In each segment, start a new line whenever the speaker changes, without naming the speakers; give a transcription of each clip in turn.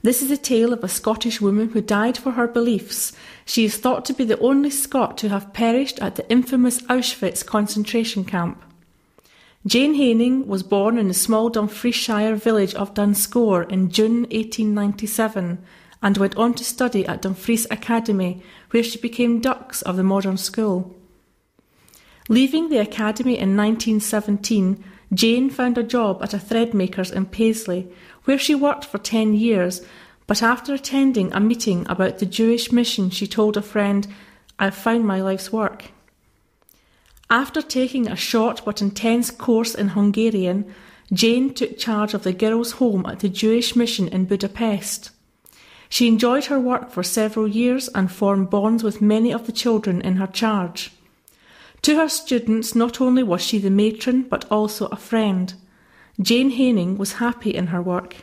This is a tale of a Scottish woman who died for her beliefs. She is thought to be the only Scot to have perished at the infamous Auschwitz concentration camp. Jane Haining was born in the small Dumfriesshire village of Dunscore in June 1897 and went on to study at Dumfries Academy, where she became dux of the modern school. Leaving the academy in 1917, Jane found a job at a threadmaker's in Paisley, where she worked for 10 years, but after attending a meeting about the Jewish mission, she told a friend, "I've found my life's work." After taking a short but intense course in Hungarian, Jane took charge of the girls' home at the Jewish mission in Budapest. She enjoyed her work for several years and formed bonds with many of the children in her charge. To her students, not only was she the matron, but also a friend. Jane Haining was happy in her work.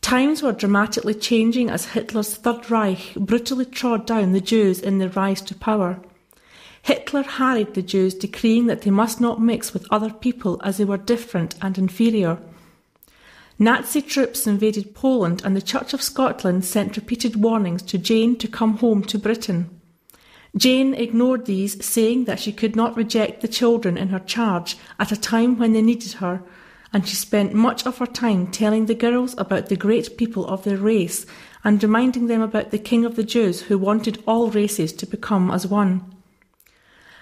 Times were dramatically changing as Hitler's Third Reich brutally trod down the Jews in their rise to power. Hitler harried the Jews, decreeing that they must not mix with other people as they were different and inferior. Nazi troops invaded Poland, and the Church of Scotland sent repeated warnings to Jane to come home to Britain. Jane ignored these, saying that she could not reject the children in her charge at a time when they needed her, and she spent much of her time telling the girls about the great people of their race and reminding them about the King of the Jews who wanted all races to become as one.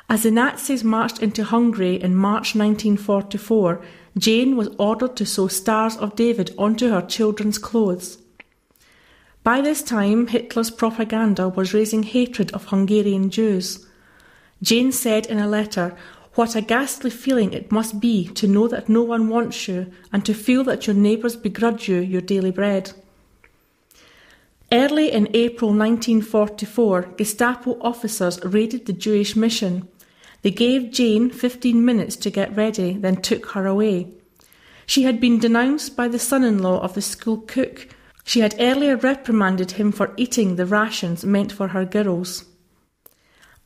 As the Nazis marched into Hungary in March 1944, Jane was ordered to sew Stars of David onto her children's clothes. By this time, Hitler's propaganda was raising hatred of Hungarian Jews. Jane said in a letter, "What a ghastly feeling it must be to know that no one wants you and to feel that your neighbours begrudge you your daily bread." Early in April 1944, Gestapo officers raided the Jewish mission. They gave Jane 15 minutes to get ready, then took her away. She had been denounced by the son-in-law of the school cook. She had earlier reprimanded him for eating the rations meant for her girls.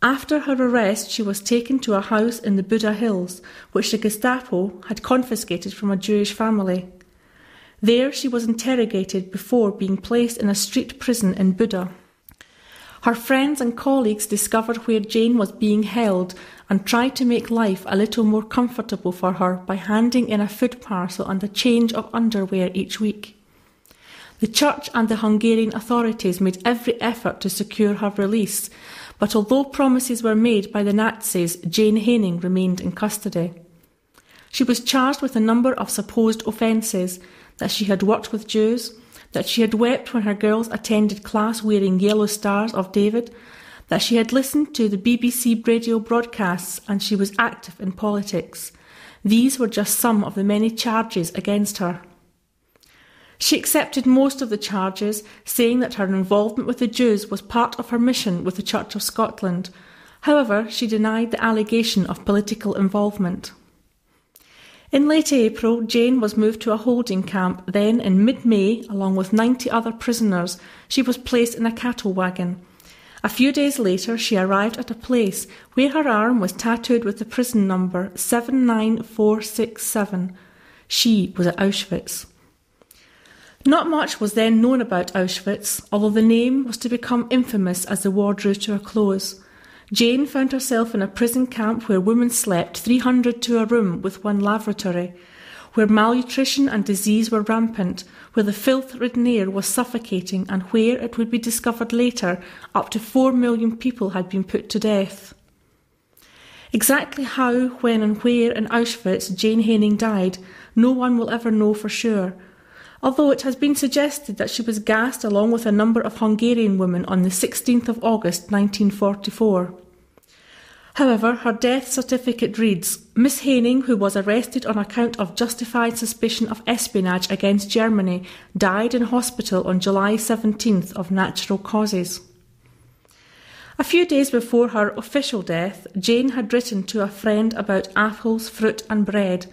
After her arrest, she was taken to a house in the Buda Hills, which the Gestapo had confiscated from a Jewish family. There she was interrogated before being placed in a street prison in Buda. Her friends and colleagues discovered where Jane was being held and tried to make life a little more comfortable for her by handing in a food parcel and a change of underwear each week. The church and the Hungarian authorities made every effort to secure her release, but although promises were made by the Nazis, Jane Haining remained in custody. She was charged with a number of supposed offences: that she had worked with Jews, that she had wept when her girls attended class wearing yellow Stars of David, that she had listened to the BBC radio broadcasts, and she was active in politics. These were just some of the many charges against her. She accepted most of the charges, saying that her involvement with the Jews was part of her mission with the Church of Scotland. However, she denied the allegation of political involvement. In late April, Jane was moved to a holding camp. Then, in mid-May, along with 90 other prisoners, she was placed in a cattle wagon. A few days later, she arrived at a place where her arm was tattooed with the prison number 79467. She was at Auschwitz. Not much was then known about Auschwitz, although the name was to become infamous as the war drew to a close. Jane found herself in a prison camp where women slept 300 to a room with one lavatory, where malnutrition and disease were rampant, where the filth-ridden air was suffocating, and where, it would be discovered later, up to 4 million people had been put to death. Exactly how, when and where in Auschwitz Jane Haining died, no one will ever know for sure, although it has been suggested that she was gassed along with a number of Hungarian women on the 16th of August 1944. However, her death certificate reads, "Miss Haining, who was arrested on account of justified suspicion of espionage against Germany, died in hospital on July 17th of natural causes." A few days before her official death, Jane had written to a friend about apples, fruit and bread.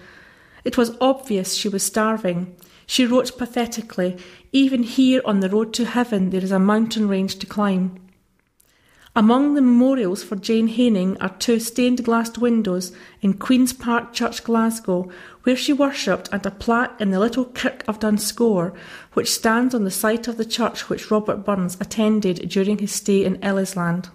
It was obvious she was starving. She wrote pathetically, "Even here on the road to heaven there is a mountain range to climb." Among the memorials for Jane Haining are 2 stained-glass windows in Queen's Park Church, Glasgow, where she worshipped, and a plaque in the little Kirk of Dunscore, which stands on the site of the church which Robert Burns attended during his stay in Ellisland.